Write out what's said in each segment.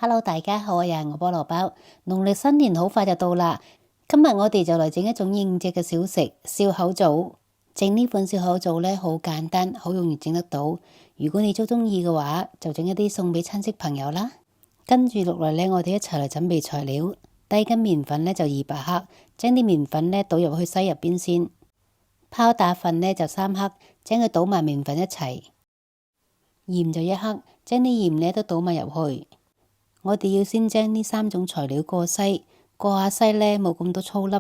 Hello，大家好，又係我菠蘿包。農曆新年好快就到啦，今日我哋就嚟整一種應節嘅小食笑口棗。整呢款笑口棗呢，好簡單，好容易整得到。如果你都中意嘅話，就整一啲送俾親戚朋友啦。跟住落嚟呢，我哋一齊嚟準備材料。第一斤麵粉呢就200克，將啲麵粉呢倒入去篩入邊先。泡打粉呢就3克，將佢倒埋麵粉一齊。鹽就1克，將啲鹽呢都倒埋入去。我哋要先將呢3種材料過篩，過下篩呢冇咁多粗粒。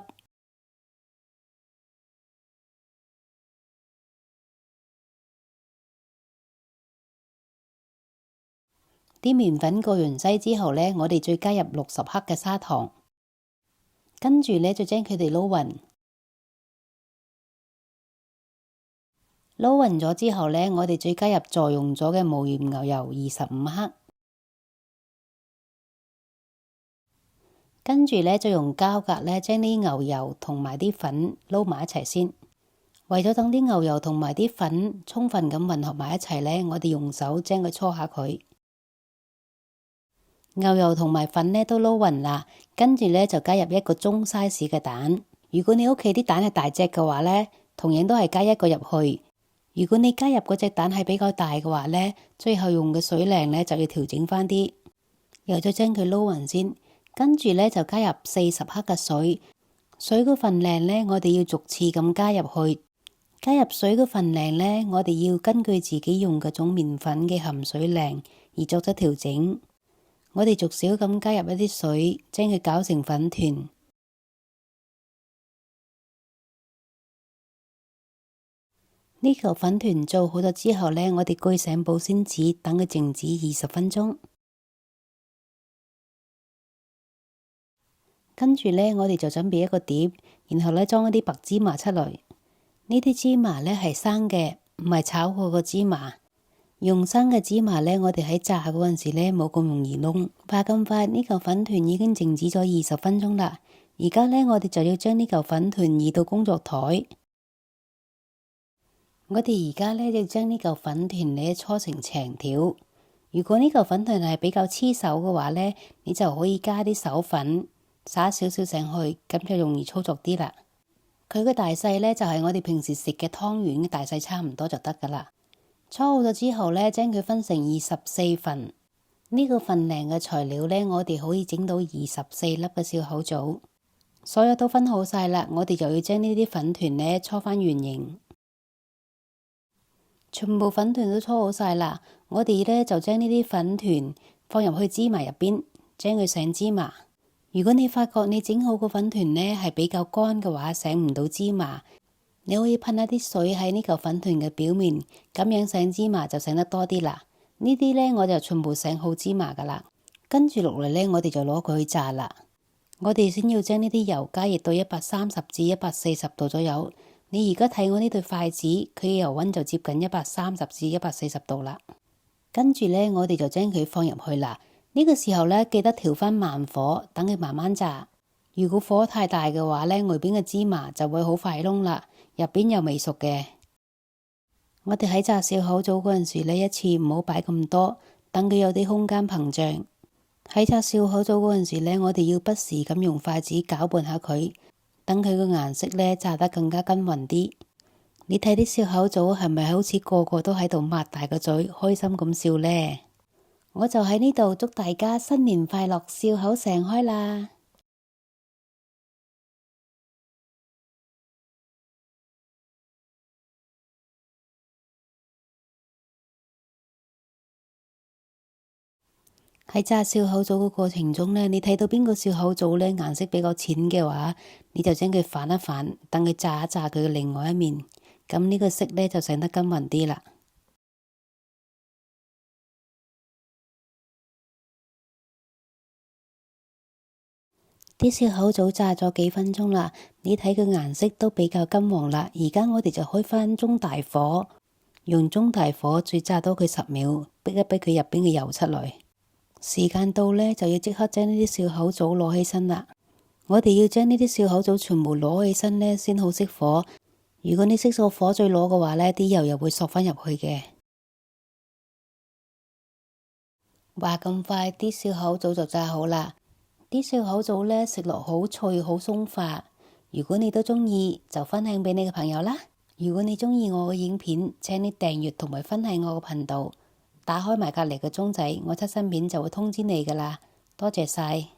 啲麵粉過完篩之後呢，我哋再加入60克嘅砂糖，跟住呢就將佢哋撈勻。撈勻咗之後呢，我哋再加入助溶咗嘅無鹽牛油25克。跟住呢，再用膠格呢將啲牛油同埋啲粉撈埋一齊先。為咗等啲牛油同埋啲粉充分咁混合埋一齊呢，我哋用手將佢搓下佢。牛油同埋粉呢都撈勻啦，跟住呢就加入一個中 size 嘅蛋。如果你屋企啲蛋係大隻嘅話呢，同樣都係加一個入去。如果你加入嗰隻蛋係比較大嘅話呢，最後用嘅水量呢就要調整翻啲。又再將佢撈勻先。跟住呢，就加入40克嘅水，水嘅份量呢，我哋要逐次咁加入去。加入水嘅份量呢，我哋要根據自己用嗰種麵粉嘅含水量而作出調整。我哋逐少咁加入一啲水，將佢攪成粉團。呢嚿粉團做好咗之後呢，我哋蓋上保鮮紙，等佢靜止20分鐘。跟住呢，我哋就準備一個碟，然後呢裝一啲白芝麻出嚟。呢啲芝麻呢係生嘅，唔係炒過嘅芝麻。用生嘅芝麻呢，我哋喺炸嗰陣時呢冇咁容易燶。話咁快，呢嚿粉團已經靜止咗20分鐘啦。而家呢，我哋就要將呢嚿粉團移到工作台。我哋而家呢，就將呢嚿粉團呢搓成長條。如果呢嚿粉團係比較黐手嘅話呢，你就可以加啲手粉。灑少少上去，咁就容易操作啲啦。佢嘅大細呢，就係我哋平時食嘅湯圓嘅大細差唔多就得噶啦。搓好咗之後呢，將佢分成24份。呢個份量嘅材料呢，我哋可以整到24粒嘅笑口棗。所有都分好晒啦，我哋就要將呢啲粉團呢搓翻圓形。全部粉團都搓好晒啦，我哋呢就將呢啲粉團放入去芝麻入邊，將佢上芝麻。如果你發覺你整好個粉團呢係比較乾嘅話，上唔到芝麻，你可以噴一啲水喺呢嚿粉團嘅表面，咁樣上芝麻就上得多啲啦。呢啲呢，我就全部上好芝麻噶啦。跟住落嚟呢，我哋就攞佢去炸啦。我哋先要將呢啲油加熱到130至140度左右。你而家睇我呢對筷子，佢嘅油溫就接近130至140度啦。跟住呢，我哋就將佢放入去啦。呢個時候呢，記得調翻慢火，等佢慢慢炸。如果火太大嘅話呢，外邊嘅芝麻就會好快燶啦，入邊又未熟嘅。我哋喺炸笑口棗嗰陣時呢，一次唔好擺咁多，等佢有啲空間膨脹。喺炸笑口棗嗰陣時呢，我哋要不時咁用筷子攪拌下佢，等佢個顏色呢炸得更加均勻啲。你睇啲笑口棗係咪好似個個都喺度擘大個嘴，開心咁笑呢？我就喺呢度祝大家新年快樂，笑口常開啦！喺炸笑口棗嘅過程中呢，你睇到邊個笑口棗呢顏色比較淺嘅話，你就將佢反一反，等佢炸一炸佢嘅另外一面，咁呢個色呢就上得均勻啲啦。啲笑口棗炸咗幾分鐘啦，你睇佢顏色都比較金黃啦。而家我哋就開返中大火，用中大火再炸多佢10秒，逼一逼佢入邊嘅油出嚟。時間到呢，就要即刻將呢啲笑口棗攞起身啦。我哋要將呢啲笑口棗全部攞起身呢，先好熄火。如果你熄咗火再攞嘅話呢，啲油又會索返入去嘅。話咁快啲燒烤組就炸好啦，啲燒烤組呢，食落好脆好鬆化。如果你都鍾意，就分享俾你嘅朋友啦。如果你鍾意我嘅影片，請你訂閱同埋分享我嘅頻道，打開埋隔離嘅鐘仔，我出新片就會通知你㗎啦。多謝晒。